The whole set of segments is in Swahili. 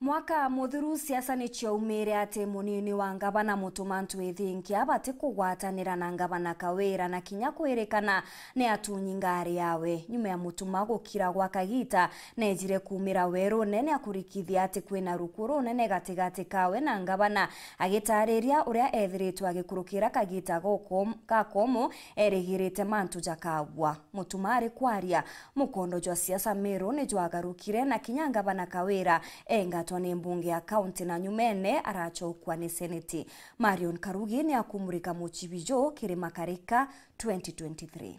Mwaka muthuru siasa ni chaumire ati munini wa ngabana MUTUMA ntwithingia bati kugwatanira na ngabana KAWIRA na kinya kwirikana ni atunyi ngari yawe nyuma ya MUTUMA gukira gwa KAGITA nejire kumira weru nene akurikithia ati kwina rukuru nene gatigati kawe na ngabana agitariria uria ethiritwe agikurukira KAGITA gakomo erigirite mantu jakagwa MUTUMA ari kwaria mukondo jwa siasa MERU ni jwagarukire na kinya ngabana KAWIRA ni mbunge ya kaunti na nyumene arachokwa ni seneti. Marion Karugi ni akumurika muchibijo kiri Makarika 2023.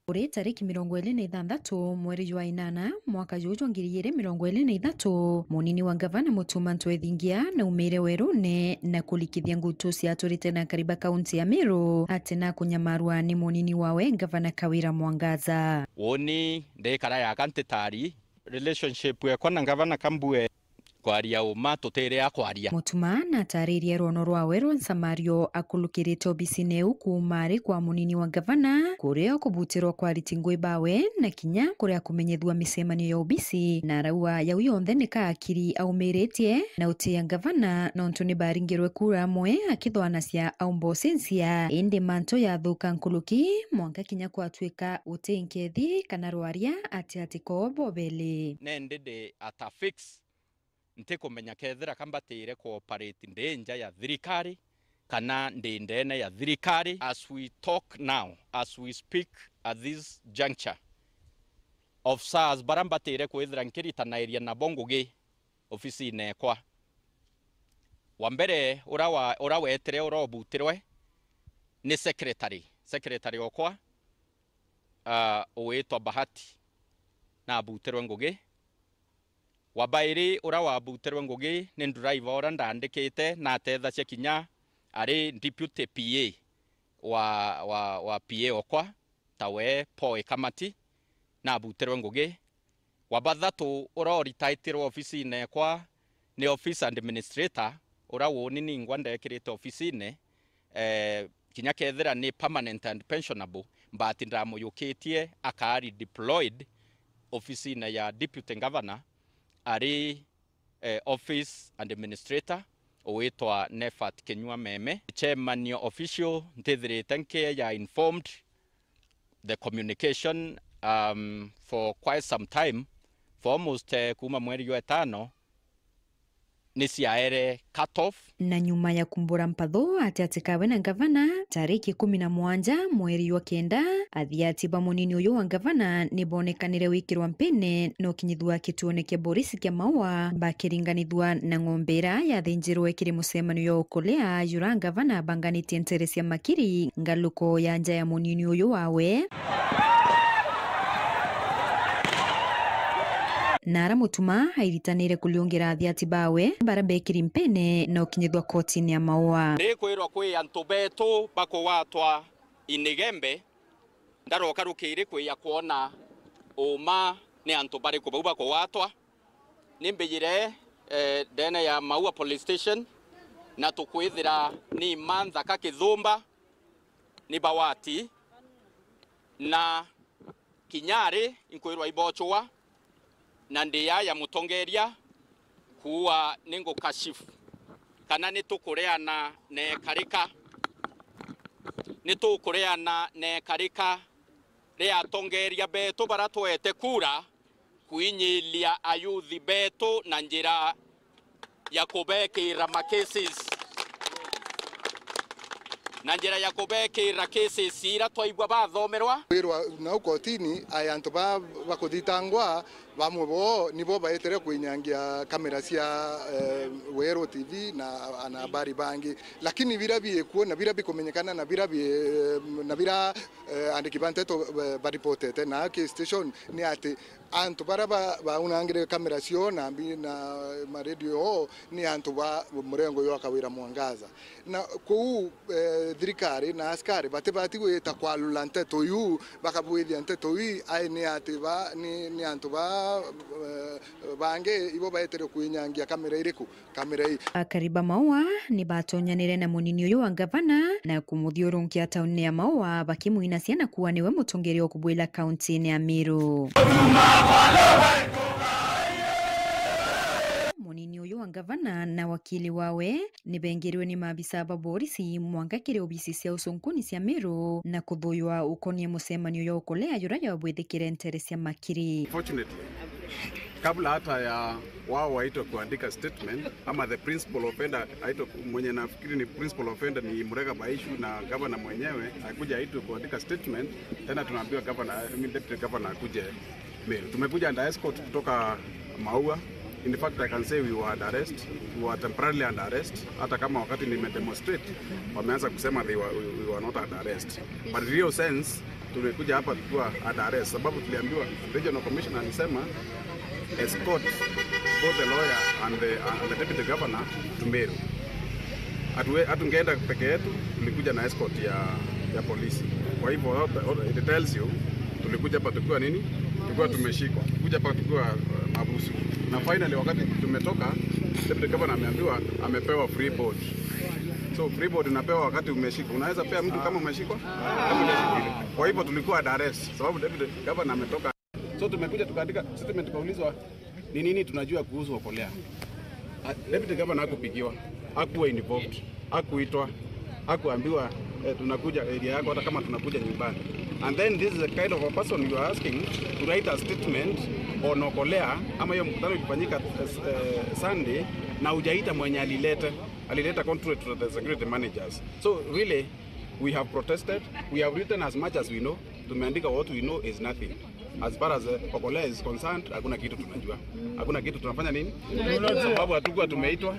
Uri tariki 26 mweri wa 8 mwaka juju 2023 munini wa gavana MUTUMA ntwithingia na umire werune na kulikithia ngutu cia turite na kariba kaunti ya MERU atena kunyamarwa ni munini wawe gavana KAWIRA Mwangaza. Woni ndekara ya kantetari relationship ya na gavana Kambue kwaria uma tutere akwaria MUTUMA na tariria rono rwawe ronsamario akulukirite obisine ukumari kwa munini wa gavana kuria kubutirwo kwariti ngui bawe na kinya kuria kumenyethua misemanio ya obisi na raua ya uyonthe ni kaakiri aumiretie na utia gavana nontu ni baringirwe kura mwe akithwana cia aumbosensia indi manto ya thuka nkuluki mwanga kinya kwatwika utinkethi kana rwaria ati kobo bele nendede atafix nteko menya kethera kambatire cooperate ndenja ya thirikari kana ndendene ya thirikari. As we talk now, as we speak at this juncture, officers barambatire kwethera nkirita area na bongoge ofisi nekwa wambere ura wetere urobutirwe ni secretary okwa owetwa Bahati na abutirwe ngugi wabairi ura wabuterwe ngugi ni driver ora ndandikite na tetha cia kinya ari deputy PA wa PA okwa tawe Poi Kamati na abuterwe ngugi wabathatu ura retire office ine kwa ni office administrator ura woni ni ngwanda ekirite office ine kinya kethera ni permanent and pensionable but ndamuyukitie akari deployed office ine ya deputy governor ari office and administrator owetwa Nefat Kenyua Meme chairman official NETHIRITE nke ya informed the communication for quite some time for almost kuma mweri wa 5 nisiaere cut off na nyuma ya kumbura MPATHU atikawe na gavana tariki 17 mweri wa 9 athiatiba munini uyu wa gavana nibonekanire wikirwa mpene no kinyithua kituoneke Boris kia maua bakiringanithua na ngombera ya thinjirwe kiri musemano yo kulea yura gavana banganitie Teresia Makiri ngaluko ya nja ya munini uyu wawe Nara MUTUMA hairitanire kuliongera athiati bawe barabekiri mpene na ukinyithwa kotini ya maua ndikwirwa kwi antu betu bako watwa inigembe ndaroka rukiri kwi ya kuona uma ni antu bari ko bako watwa nimbigire dene ya Maua police station na tukwithira ni mantha ka Kithumba ni Bawati na Kinyari inkwirwa ibochwa na ndia ya mutongeria kuwa ningo kashifu kana nitukureana ne karika ria tongeria betu baratwete kura kuinyilia ayuthi betu na njira ya kubekira makeses na njira ya kubekira cases ira twaigwa bathomerwa wirwa na ukotini ayantu bakuthitangwa bamwe bo nibo baetere kuinyangia kamera cia Wero TV na habari bangi lakini birabi kuona birabi kumenyekana na bira andiki banteto baripotete na ke station ni ati antu ba unangire kamera cio na ma radio ni antu ba murengo yo KAWIRA Mwangaza na ku thirikari na askari batibati gwita kwalula nteto yu bakabwithia nteto yi ai ni ati ba ni antu ba bange ibo baetere kuinyangia kamera iriku kamera hii akariba maua ni batonyanire na munini uyu wa gavana na kumuthiurunkia tauni ya maua bakimuina ciana kuwa niwe mutongeri okubwila kaunti ya MERU munini ngavana na wakili wawe nibengiriwe ni maabisa ba borisi mwangakire obisi cia usunkuni cia Meru na kuthuywa ukonie mucemanio ya ukolea yura ya bwithikire ntere cia makiri. Fortunately, kabla hata ya wao waitwa kuandika statement ama the principal offender aitwa, mwenye nafikiri ni principal offender ni Murega Baishu na governor mwenyewe akuja aitwa kuandika statement, tena tunaambiwa deputy governor akuje Meru. Tumekuja under escort kutoka Maua. In fact, I can say we were under arrest. We were temporarily under arrest. Hata kama wakati nimedemonstrate wameanza kusema we were not under arrest. But in real sense tumekuja hapa tukiwa under arrest sababu tuliambiwa, regional commissioner alisema escort both the lawyer and the deputy governor to Meru. Hatungeenda peke yetu, tulikuja na escort ya polisi. Kwa hivyo it tells you tulikuja hapa tukiwa nini? Tulikuwa tumeshikwa. Kuja hapa tukiwa mabusu. Na finally wakati tumetoka, deputy governor ameambiwa amepewa free board. So free board unapewa wakati umeshikwa. Unaweza pea mtu kama umeshikwa? Kwa hivyo tulikuwa under arrest sababu deputy governor ametoka. So tumekuja tukaandika statement tukaulizwa ni nini tunajua kuhusu Okolea. Deputy governor hakupigiwa, hakuwa involved, hakuitwa, hakuambiwa tunakuja area yako hata kama tunakuja nyumbani. And then this is the kind of a person you are asking to write a statement on Okolea ama hiyo mkutano ulifanyika Sunday na hujaita mwenye alileta contrary to the security managers. So really we have protested, we have written as much as we know. Tumeandika what we know is nothing. As far as Okolea is concerned, hakuna kitu tunajua. Hakuna kitu tunafanya nini? Sababu hatukuwa tumeitwa.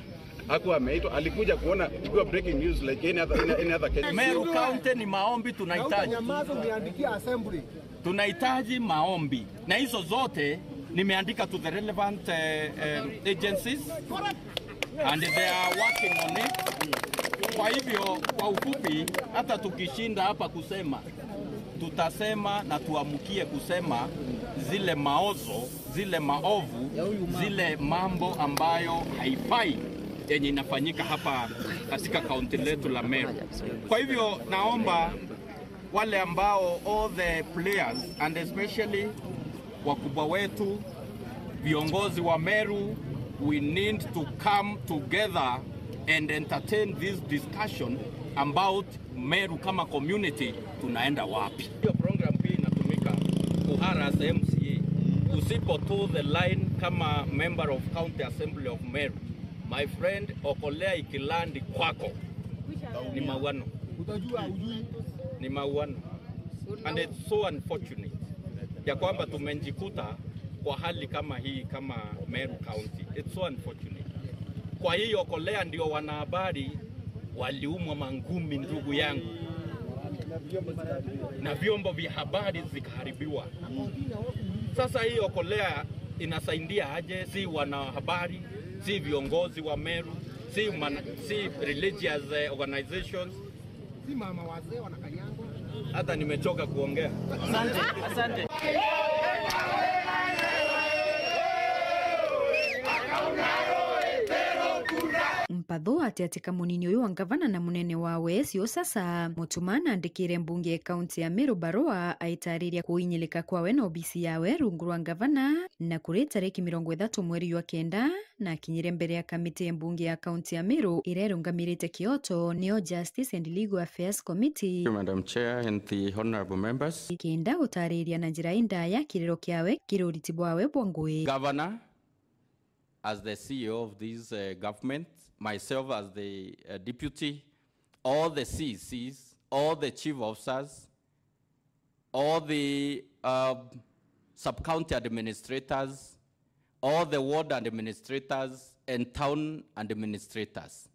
Hakuwa ameitwa, alikuja kuona tukiwa breaking news like any other case. Meru County ni maombi tunahitaji. Tunahitaji maombi. Na hizo zote nimeandika to the relevant agencies and they are working on it. Kwa hivyo kwa ufupi hata tukishinda hapa kusema tutasema na tuamukie kusema zile maozo, zile maovu, zile mambo ambayo haifai yenye inafanyika hapa katika kaunti letu la Meru. Kwa hivyo naomba wale ambao all the players and especially wakubwa wetu, viongozi wa Meru, we need to come together and entertain this discussion about Meru kama community tunaenda wapi. Hiyo program hii inatumika kuharass MCA. Usipo toe the line kama member of County Assembly of Meru, my friend, Okolea ikilandi kwako ni mauano. Ni mauano. And it's so unfortunate ya kwamba tumejikuta kwa hali kama hii kama Meru County. It's so unfortunate. Kwa hiyo Okolea ndio wanahabari waliumwa mangumi, ndugu yangu, na vyombo vya habari zikaharibiwa. Sasa hii Okolea inasaidia aje? Si wanahabari, si viongozi wa Meru, si religious organizations, si mama wazee wanakanyango. Hata nimechoka kuongea. Asante. MPATHU atiatika munini uyu wa ngavana na munene wawe sio sasa MUTUMA andikire mbunge kaunti ya Meru barua aitariria kuinyilika kwawe na obisi yawe rungu rwa ngavana na kuri tariki 30 mweri wa kenda na kinyire mbere ya kamiti ya mbunge ya kaunti ya Meru irerungamirite Kyoto nio Justice and Legal Affairs Committee. Madam Chair and the honorable members. Kenda utariria na njira indaya kiriro kiawe kiruriti bwawe bwangui. Governor, as the CEO of this government, myself as the deputy, all the CCs, all the chief officers, all the sub-county administrators, all the ward administrators and town administrators.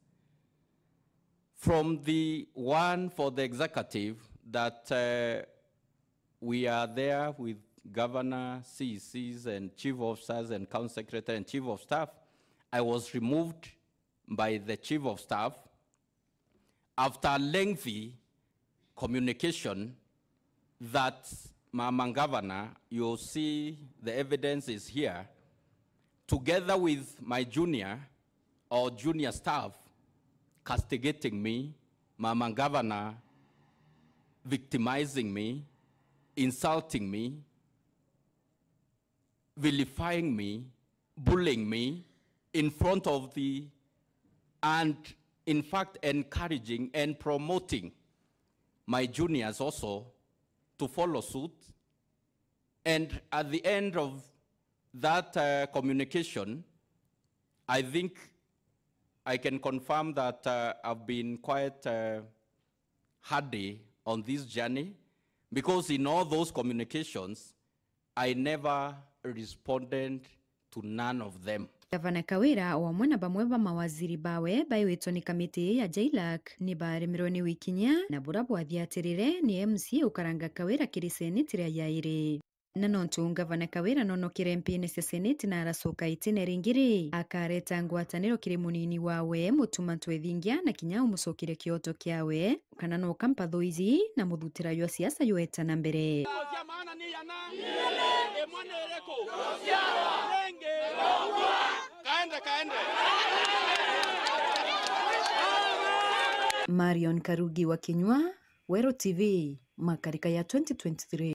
From the one for the executive that we are there with governor, CCs, and chief officers, and county secretary and chief of staff, I was removed by the chief of staff after lengthy communication that Mama Governor, you'll see the evidence is here, together with my junior staff, castigating me, Mama Governor victimizing me, insulting me, vilifying me, bullying me in front of and in fact encouraging and promoting my juniors also to follow suit. And at the end of that communication, I think I can confirm that I've been quite hardy on this journey, because in all those communications, I never responded to none of them. Gavana KAWIRA wamwe na bamwe ba mawaziri bawe baiwitwo ni kamiti ya JLAC ni baremirwo ni wikinya na burabu athiatirire ni MC ukaranga KAWIRA kiri seneti ya yairi. Na nontu Gavana KAWIRA nonokire MP cia seneti na aracoka itine ringiri akareta ngwataniro kiri munini wawe MUTUMA twethingia na kinya umucokire kioto kiawe kana no MPATHU izi na muthutira yo siasa yoeta na mbere. Marion Karugi wa Kinyua, WERU TV, Makarika ya 2023.